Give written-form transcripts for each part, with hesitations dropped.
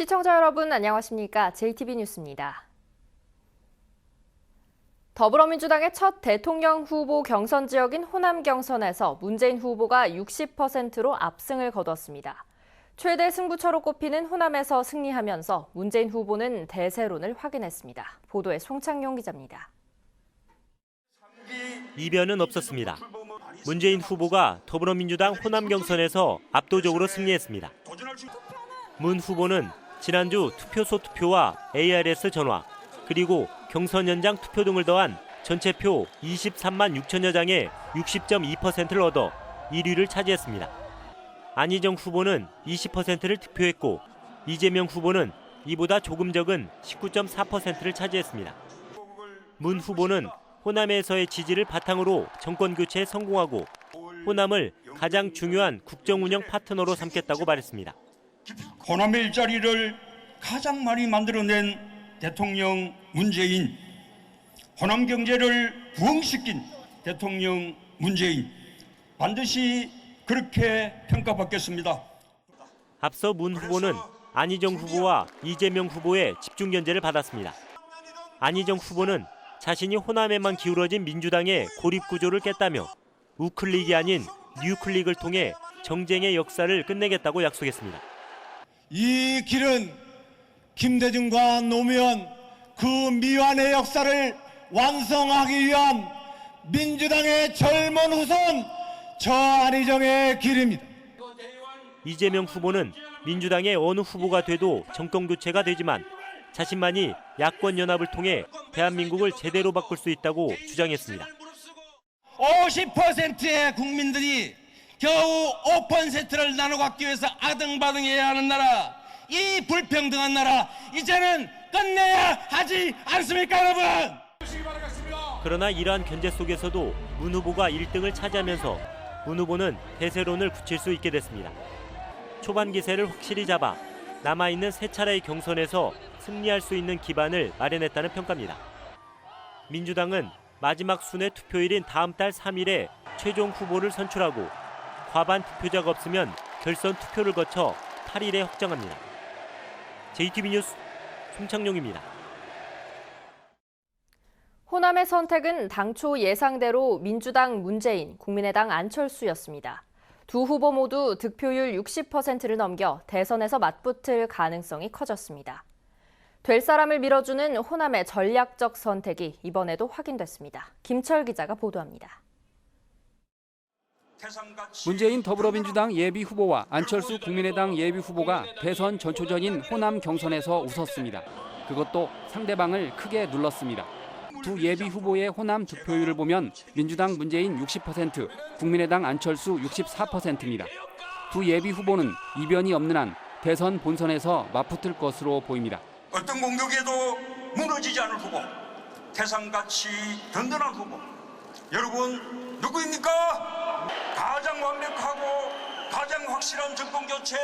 시청자 여러분 안녕하십니까? JTB 뉴스입니다. 더불어민주당의 첫 대통령 후보 경선 지역인 호남 경선에서 문재인 후보가 60%로 압승을 거뒀습니다. 최대 승부처로 꼽히는 호남에서 승리하면서 문재인 후보는 대세론을 확인했습니다. 보도에 송창용 기자입니다. 이변은 없었습니다. 문재인 후보가 더불어민주당 호남 경선에서 압도적으로 승리했습니다. 문 후보는 지난주 투표소 투표와 ARS 전화, 그리고 경선 현장 투표 등을 더한 전체 표 23만 6천여 장의 60.2%를 얻어 1위를 차지했습니다. 안희정 후보는 20%를 득표했고 이재명 후보는 이보다 조금 적은 19.4%를 차지했습니다. 문 후보는 호남에서의 지지를 바탕으로 정권 교체에 성공하고 호남을 가장 중요한 국정운영 파트너로 삼겠다고 말했습니다. 호남의 일자리를 가장 많이 만들어낸 대통령 문재인, 호남 경제를 부흥시킨 대통령 문재인, 반드시 그렇게 평가받겠습니다. 앞서 문 후보는 안희정 후보와 이재명 후보의 집중 견제를 받았습니다. 안희정 후보는 자신이 호남에만 기울어진 민주당의 고립 구조를 깼다며 우클릭이 아닌 뉴클릭을 통해 정쟁의 역사를 끝내겠다고 약속했습니다. 이 길은 김대중과 노무현 그 미완의 역사를 완성하기 위한 민주당의 젊은 후손 저 안희정의 길입니다. 이재명 후보는 민주당의 어느 후보가 돼도 정권 교체가 되지만 자신만이 야권 연합을 통해 대한민국을 제대로 바꿀 수 있다고 주장했습니다. 50%의 국민들이 겨우 5%를 나눠 갖기 위해서 아등바등해야 하는 나라, 이 불평등한 나라 이제는 끝내야 하지 않습니까, 여러분? 그러나 이러한 견제 속에서도 문 후보가 1등을 차지하면서 문 후보는 대세론을 굳힐 수 있게 됐습니다. 초반 기세를 확실히 잡아 남아있는 세 차례의 경선에서 승리할 수 있는 기반을 마련했다는 평가입니다. 민주당은 마지막 순회 투표일인 다음 달 3일에 최종 후보를 선출하고 과반 투표자가 없으면 결선 투표를 거쳐 8일에 확정합니다. JTB 뉴스 송창용입니다. 호남의 선택은 당초 예상대로 민주당 문재인, 국민의당 안철수였습니다. 두 후보 모두 득표율 60%를 넘겨 대선에서 맞붙을 가능성이 커졌습니다. 될 사람을 밀어주는 호남의 전략적 선택이 이번에도 확인됐습니다. 김철 기자가 보도합니다. 문재인 더불어민주당 예비후보와 안철수 국민의당 예비후보가 대선 전초전인 호남 경선에서 웃었습니다. 그것도 상대방을 크게 눌렀습니다. 두 예비후보의 호남 득표율을 보면 민주당 문재인 60%, 국민의당 안철수 64%입니다. 두 예비후보는 이변이 없는 한 대선 본선에서 맞붙을 것으로 보입니다. 어떤 공격에도 무너지지 않을 후보, 태산같이 든든한 후보. 여러분 누구입니까? 가장 완벽하고 가장 확실한 정권 교체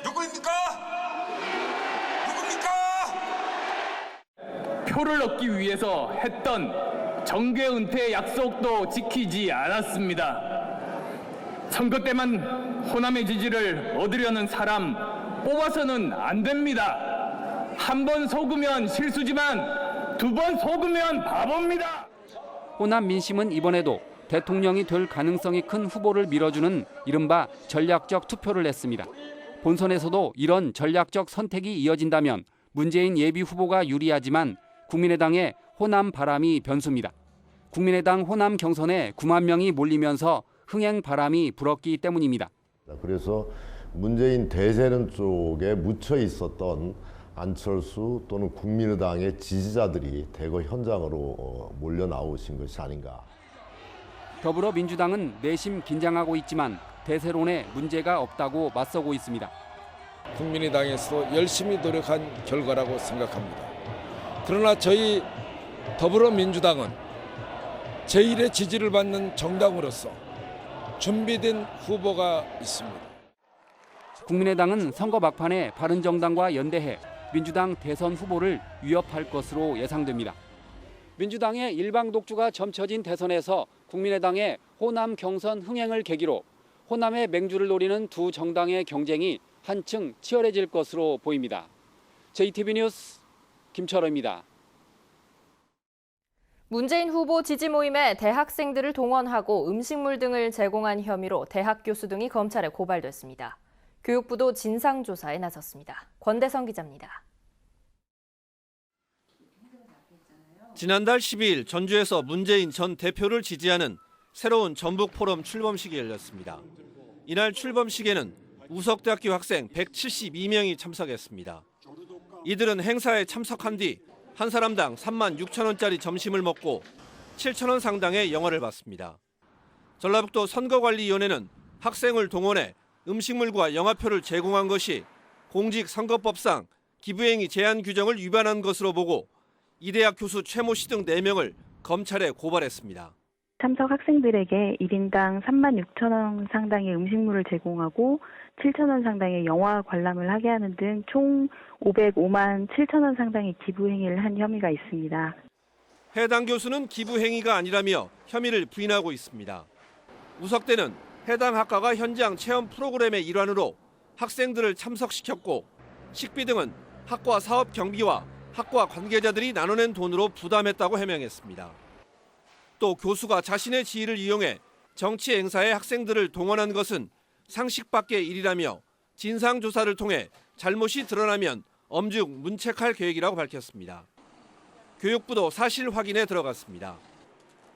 누구입니까? 표를 얻기 위해서 했던 정계 은퇴 약속도 지키지 않았습니다. 선거 때만 호남의 지지를 얻으려는 사람 뽑아서는 안 됩니다. 한 번 속으면 실수지만 두 번 속으면 바보입니다. 호남 민심은 이번에도 대통령이 될 가능성이 큰 후보를 밀어주는 이른바 전략적 투표를 냈습니다. 본선에서도 이런 전략적 선택이 이어진다면 문재인 예비후보가 유리하지만 국민의당의 호남 바람이 변수입니다. 국민의당 호남 경선에 9만 명이 몰리면서 흥행 바람이 불었기 때문입니다. 그래서 문재인 대세론 쪽에 묻혀 있었던 안철수 또는 국민의당의 지지자들이 대거 현장으로 몰려 나오신 것이 아닌가. 더불어민주당은 내심 긴장하고 있지만 대세론에 문제가 없다고 맞서고 있습니다. 국민의당에서도 열심히 노력한 결과라고 생각합니다. 그러나 저희 더불어민주당은 제1의 지지를 받는 정당으로서 준비된 후보가 있습니다. 국민의당은 선거 막판에 바른정당과 연대해 민주당 대선 후보를 위협할 것으로 예상됩니다. 민주당의 일방 독주가 점쳐진 대선에서 국민의당의 호남 경선 흥행을 계기로 호남의 맹주를 노리는 두 정당의 경쟁이 한층 치열해질 것으로 보입니다. JTB 뉴스 김철호입니다. 문재인 후보 지지 모임에 대학생들을 동원하고 음식물 등을 제공한 혐의로 대학 교수 등이 검찰에 고발됐습니다. 교육부도 진상조사에 나섰습니다. 권대성 기자입니다. 지난달 12일 전주에서 문재인 전 대표를 지지하는 새로운 전북포럼 출범식이 열렸습니다. 이날 출범식에는 우석대학교 학생 172명이 참석했습니다. 이들은 행사에 참석한 뒤 한 사람당 36,000원짜리 점심을 먹고 7,000원 상당의 영화를 봤습니다. 전라북도 선거관리위원회는 학생을 동원해 음식물과 영화표를 제공한 것이 공직선거법상 기부행위 제한 규정을 위반한 것으로 보고 이 대학 교수 최모 씨 등 4명을 검찰에 고발했습니다. 참석 학생들에게 1인당 36,000원 상당의 음식물을 제공하고 7,000원 상당의 영화 관람을 하게 하는 등 총 505만 7,000원 상당의 기부 행위를 한 혐의가 있습니다. 해당 교수는 기부 행위가 아니라며 혐의를 부인하고 있습니다. 우석대는 해당 학과가 현장 체험 프로그램의 일환으로 학생들을 참석시켰고 식비 등은 학과 사업 경비와 학과 관계자들이 나눠낸 돈으로 부담했다고 해명했습니다. 또 교수가 자신의 지위를 이용해 정치 행사에 학생들을 동원한 것은 상식 밖의 일이라며 진상조사를 통해 잘못이 드러나면 엄중 문책할 계획이라고 밝혔습니다. 교육부도 사실 확인에 들어갔습니다.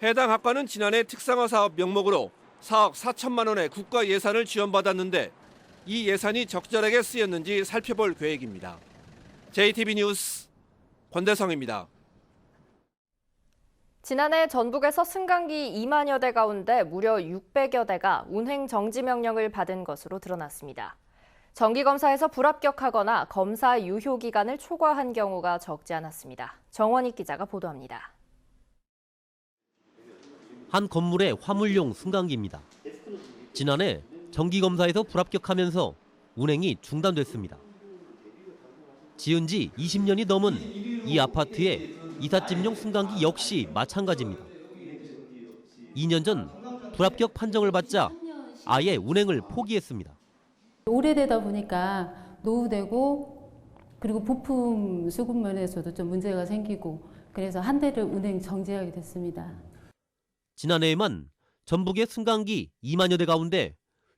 해당 학과는 지난해 특성화 사업 명목으로 4억 4천만 원의 국가 예산을 지원받았는데 이 예산이 적절하게 쓰였는지 살펴볼 계획입니다. JTB 뉴스 권대성입니다. 지난해 전북에서 승강기 2만여 대 가운데 무려 600여 대가 운행 정지 명령을 받은 것으로 드러났습니다. 정기검사에서 불합격하거나 검사 유효 기간을 초과한 경우가 적지 않았습니다. 정원익 기자가 보도합니다. 한 건물의 화물용 승강기입니다. 지난해 정기검사에서 불합격하면서 운행이 중단됐습니다. 지은 지 20년이 넘은 이 아파트의 이삿짐용 승강기 역시 마찬가지입니다. 2년 전 불합격 판정을 받자 아예 운행을 포기했습니다. 오래되다 보니까 노후되고 그리고 부품 수급 면에서도 좀 문제가 생기고 그래서 한 대를 운행 정지하게 됐습니다. 지난해에만 전북의 승강기 2만여 대 가운데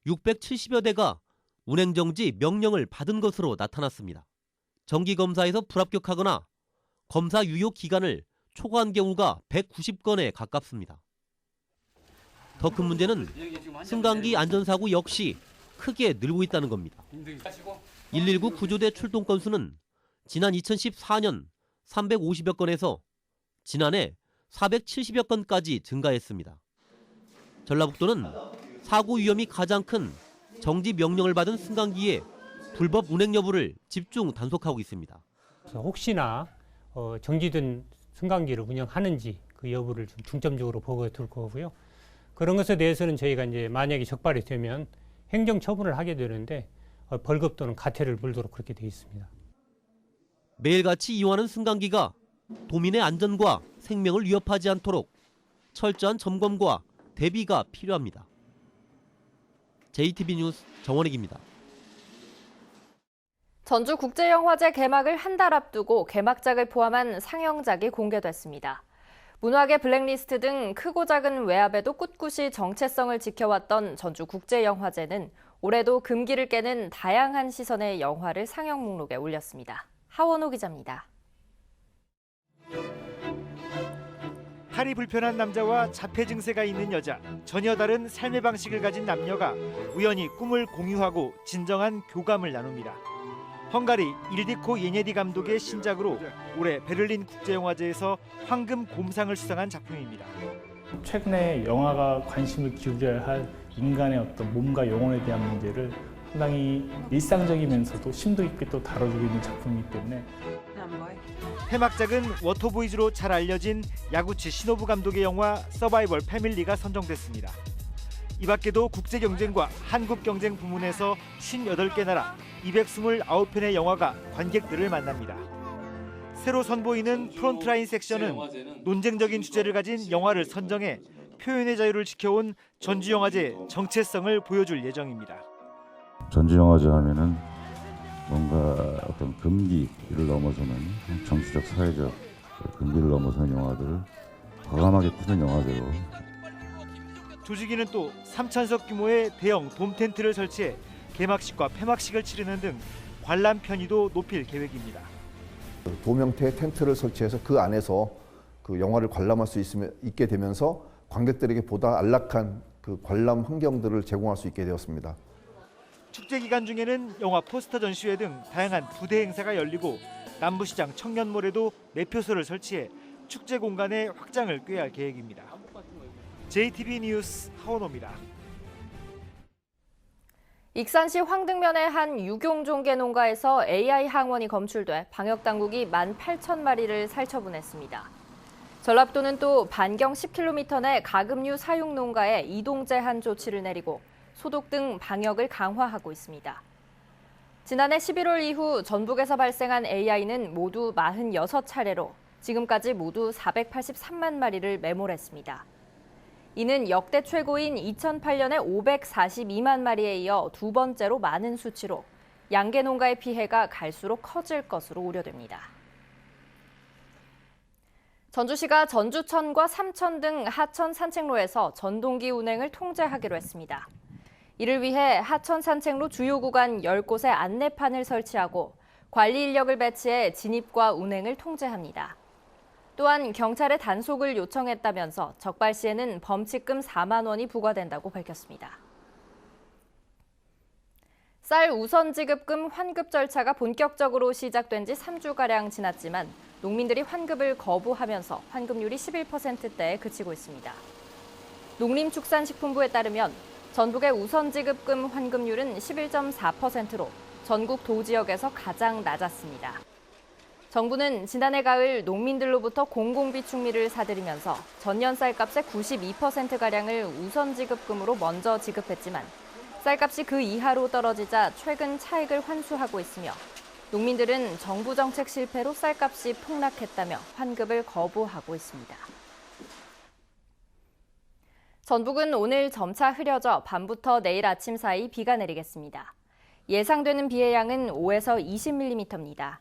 670여 대가 운행 정지 명령을 받은 것으로 나타났습니다. 정기검사에서 불합격하거나 검사 유효 기간을 초과한 경우가 190건에 가깝습니다. 더 큰 문제는 승강기 안전사고 역시 크게 늘고 있다는 겁니다. 119 구조대 출동 건수는 지난 2014년 350여 건에서 지난해 470여 건까지 증가했습니다. 전라북도는 사고 위험이 가장 큰 정지 명령을 받은 승강기의 불법 운행 여부를 집중 단속하고 있습니다. 혹시나 정지된 승강기를 운영하는지 그 여부를 좀 중점적으로 보고 둘 거고요. 그런 것에 대해서는 저희가 이제 만약에 적발이 되면 행정 처분을 하게 되는데 벌금 또는 과태료를 물도록 그렇게 되어 있습니다. 매일같이 이용하는 승강기가 도민의 안전과 생명을 위협하지 않도록 철저한 점검과 대비가 필요합니다. JTB 뉴스 정원익입니다. 전주국제영화제 개막을 한 달 앞두고 개막작을 포함한 상영작이 공개됐습니다. 문학의 블랙리스트 등 크고 작은 외압에도 꿋꿋이 정체성을 지켜왔던 전주국제영화제는 올해도 금기를 깨는 다양한 시선의 영화를 상영 목록에 올렸습니다. 하원호 기자입니다. 팔이 불편한 남자와 자폐 증세가 있는 여자, 전혀 다른 삶의 방식을 가진 남녀가 우연히 꿈을 공유하고 진정한 교감을 나눕니다. 헝가리 일디코 예네디 감독의 신작으로 올해 베를린 국제영화제에서 황금 곰상을 수상한 작품입니다. 최근에 영화가 관심을 기울여야 할 인간의 어떤 몸과 영혼에 대한 문제를 상당히 일상적이면서도 심도 있게 또 다뤄주고 있는 작품이기 때문에 개막작은 워터보이즈로 잘 알려진 야구치 시노부 감독의 영화 서바이벌 패밀리가 선정됐습니다. 이 밖에도 국제경쟁과 한국경쟁 부문에서 58개 나라 229편의 영화가 관객들을 만납니다. 새로 선보이는 프론트라인 섹션은 논쟁적인 주제를 가진 영화를 선정해 표현의 자유를 지켜온 전주영화제의 정체성을 보여줄 예정입니다. 전주영화제 하면은 뭔가 어떤 금기를 넘어서는 정치적, 사회적 금기를 넘어서는 영화들을 과감하게 푸는 영화대로. 조직위는 또 3,000석 규모의 대형 돔 텐트를 설치해 개막식과 폐막식을 치르는 등 관람 편의도 높일 계획입니다. 돔 형태의 텐트를 설치해서 그 안에서 그 영화를 관람할 수 있게 되면서 관객들에게 보다 안락한 그 관람 환경들을 제공할 수 있게 되었습니다. 축제 기간 중에는 영화 포스터 전시회 등 다양한 부대 행사가 열리고 남부시장 청년몰에도 매표소를 설치해 축제 공간의 확장을 꾀할 계획입니다. JTB 뉴스 하원호입니다. 익산시 황등면의 한 유경종개 농가에서 AI 항원이 검출돼 방역당국이 18,000마리를 살처분했습니다. 전라북도는 또 반경 10km 내 가금류 사육 농가에 이동 제한 조치를 내리고 소독 등 방역을 강화하고 있습니다. 지난해 11월 이후 전북에서 발생한 AI는 모두 46차례로 지금까지 모두 483만 마리를 매몰했습니다. 이는 역대 최고인 2008년의 542만 마리에 이어 두 번째로 많은 수치로 양계 농가의 피해가 갈수록 커질 것으로 우려됩니다. 전주시가 전주천과 삼천 등 하천 산책로에서 전동기 운행을 통제하기로 했습니다. 이를 위해 하천 산책로 주요 구간 10곳에 안내판을 설치하고 관리 인력을 배치해 진입과 운행을 통제합니다. 또한 경찰에 단속을 요청했다면서 적발 시에는 범칙금 4만 원이 부과된다고 밝혔습니다. 쌀 우선 지급금 환급 절차가 본격적으로 시작된 지 3주가량 지났지만 농민들이 환급을 거부하면서 환급률이 11%대에 그치고 있습니다. 농림축산식품부에 따르면 전북의 우선 지급금 환급률은 11.4%로 전국 도지역에서 가장 낮았습니다. 정부는 지난해 가을 농민들로부터 공공비 충미를 사들이면서 전년 쌀값의 92%가량을 우선 지급금으로 먼저 지급했지만 쌀값이 그 이하로 떨어지자 최근 차익을 환수하고 있으며 농민들은 정부 정책 실패로 쌀값이 폭락했다며 환급을 거부하고 있습니다. 전북은 오늘 점차 흐려져 밤부터 내일 아침 사이 비가 내리겠습니다. 예상되는 비의 양은 5에서 20mm입니다.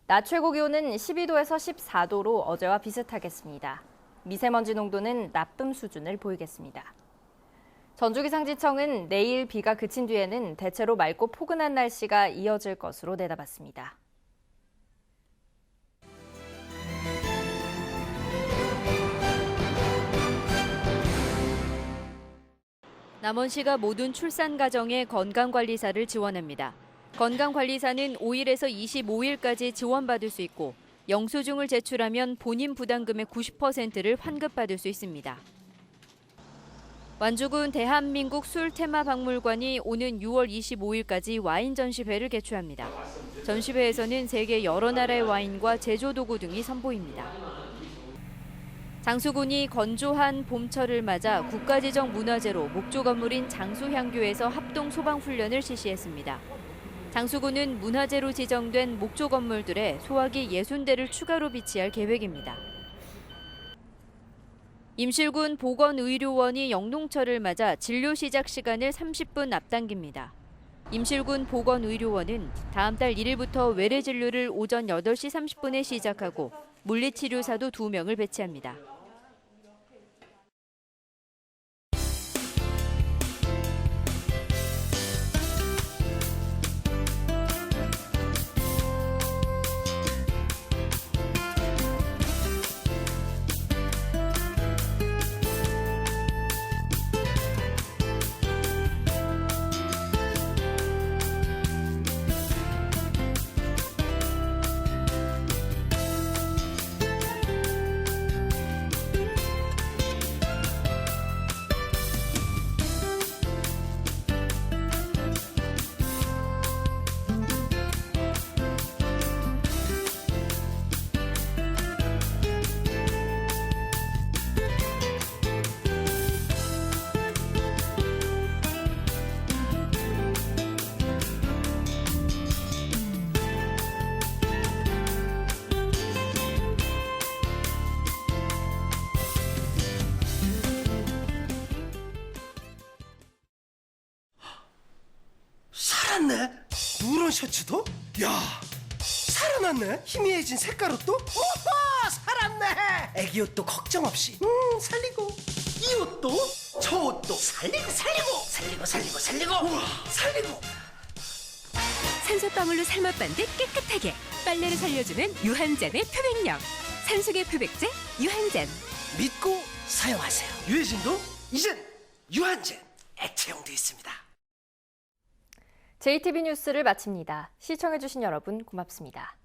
낮 최고 기온은 12도에서 14도로 어제와 비슷하겠습니다. 미세먼지 농도는 나쁨 수준을 보이겠습니다. 전주기상지청은 내일 비가 그친 뒤에는 대체로 맑고 포근한 날씨가 이어질 것으로 내다봤습니다. 남원시가 모든 출산 가정에 건강관리사를 지원합니다. 건강관리사는 5일에서 25일까지 지원받을 수 있고 영수증을 제출하면 본인 부담금의 90%를 환급받을 수 있습니다. 완주군 대한민국 술테마박물관이 오는 6월 25일까지 와인 전시회를 개최합니다. 전시회에서는 세계 여러 나라의 와인과 제조도구 등이 선보입니다. 장수군이 건조한 봄철을 맞아 국가지정 문화재로 목조 건물인 장수향교에서 합동 소방훈련을 실시했습니다. 장수군은 문화재로 지정된 목조 건물들에 소화기 60대를 추가로 비치할 계획입니다. 임실군 보건의료원이 영농철을 맞아 진료 시작 시간을 30분 앞당깁니다. 임실군 보건의료원은 다음 달 1일부터 외래 진료를 오전 8시 30분에 시작하고 물리치료사도 2명을 배치합니다. 이런 셔츠도? 야, 살아났네. 희미해진 색깔옷도? 오빠 살았네. 애기 옷도 걱정 없이 살리고, 이 옷도 저 옷도 살리고 우와, 살리고. 산소방울로 삶아빤 듯 깨끗하게 빨래를 살려주는 유한젠의 표백력. 산수계 표백제 유한젠. 믿고 사용하세요. 유해진도 이젠 유한젠 액체형도 있습니다. JTB 뉴스를 마칩니다. 시청해주신 여러분 고맙습니다.